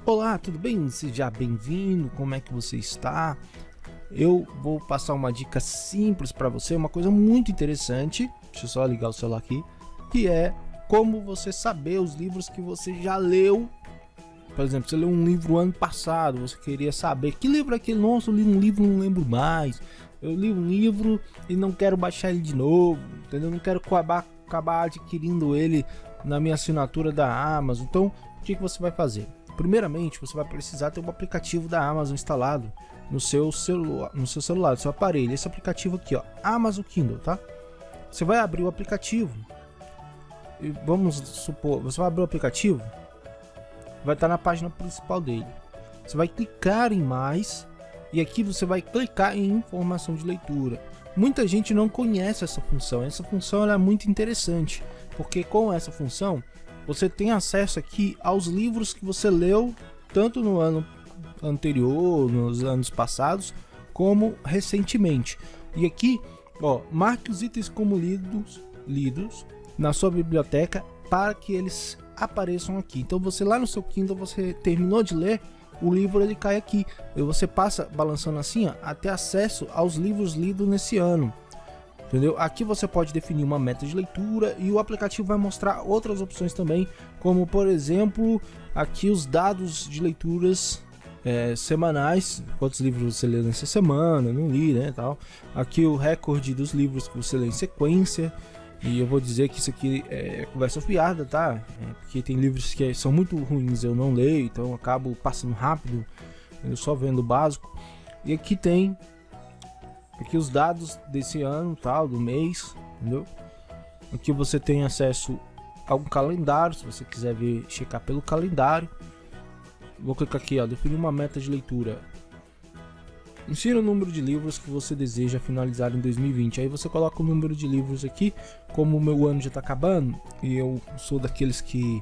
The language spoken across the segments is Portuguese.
Olá, tudo bem? Seja bem-vindo, como é que você está? Eu vou passar uma dica simples para você, uma coisa muito interessante. Deixa eu só ligar o celular aqui, que é como você saber os livros que você já leu. Por exemplo, você leu um livro ano passado, você queria saber que livro é aquele. Nossa, eu li um livro, não lembro mais. Eu li um livro e não quero baixar ele de novo, entendeu? Não quero acabar adquirindo ele na minha assinatura da Amazon. Então, o que você vai fazer? Primeiramente, você vai precisar ter um aplicativo da Amazon instalado no seu celular, no seu aparelho. Esse aplicativo aqui, ó, Amazon Kindle, tá? Você vai abrir o aplicativo e vamos supor, você vai abrir o aplicativo, vai estar na página principal dele. Você vai clicar em mais e aqui você vai clicar em informação de leitura. Muita gente não conhece essa função. Essa função ela é muito interessante, porque com essa função você tem acesso aqui aos livros que você leu tanto no ano anterior, nos anos passados, como recentemente. E aqui, ó, marque os itens como lidos na sua biblioteca para que eles apareçam aqui. Então você lá no seu Kindle, você terminou de ler o livro, ele cai aqui e você passa balançando assim, ó, até acesso aos livros lidos nesse ano. Entendeu? Aqui você pode definir uma meta de leitura e o aplicativo vai mostrar outras opções também, como por exemplo, aqui os dados de leituras semanais, quantos livros você leu nessa semana, não li, né, tal. Aqui o recorde dos livros que você lê em sequência, e eu vou dizer que isso aqui é conversa fiada, tá? Porque tem livros que são muito ruins, eu não leio, então eu acabo passando rápido, eu só vendo o básico. E aqui tem aqui os dados desse ano, tal, do mês, entendeu? Aqui você tem acesso a um calendário, se você quiser ver, checar pelo calendário. Vou clicar aqui, ó, definir uma meta de leitura. Insira o número de livros que você deseja finalizar em 2020. Aí você coloca o número de livros aqui. Como o meu ano já está acabando e eu sou daqueles que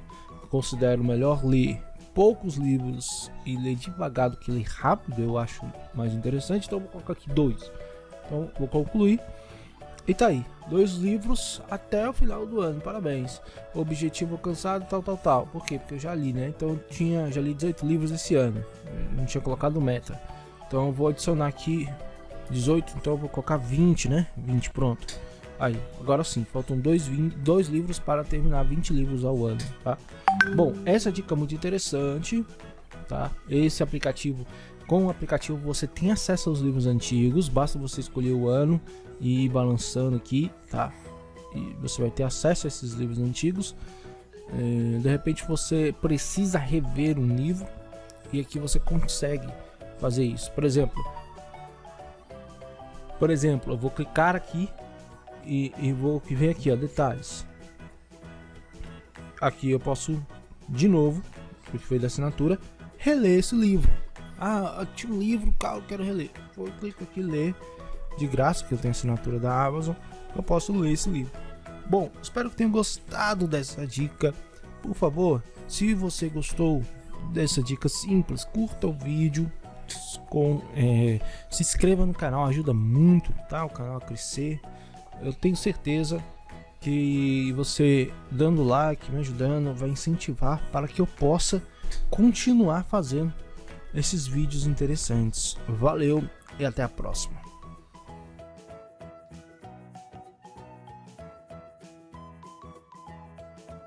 considero melhor ler poucos livros e ler devagar do que ler rápido, eu acho mais interessante. Então eu vou colocar aqui 2. Então vou concluir. E tá aí, 2 livros até o final do ano, parabéns. Objetivo alcançado, tal. Por quê? Porque eu já li, né? Então eu já li 18 livros esse ano. Eu não tinha colocado meta. Então eu vou adicionar aqui 18, então eu vou colocar 20, né? 20, pronto. Aí, agora sim, faltam 2 livros para terminar 20 livros ao ano, tá? Bom, essa dica é muito interessante, tá? Esse aplicativo, com o aplicativo você tem acesso aos livros antigos, basta você escolher o ano e ir balançando aqui, tá? E você vai ter acesso a esses livros antigos. De repente você precisa rever um livro e aqui você consegue fazer isso. Por exemplo, eu vou clicar aqui e vou ver aqui, ó, detalhes. Aqui eu posso de novo, porque foi da assinatura, reler esse livro. Ah, tinha um livro, eu quero reler. Eu clico aqui ler de graça, que eu tenho assinatura da Amazon, eu posso ler esse livro. Bom, espero que tenham gostado dessa dica. Por favor, se você gostou dessa dica simples, curta o vídeo, se inscreva no canal, ajuda muito, tá? O canal a crescer. Eu tenho certeza que você dando like, me ajudando, vai incentivar para que eu possa continuar fazendo esses vídeos interessantes. Valeu e até a próxima.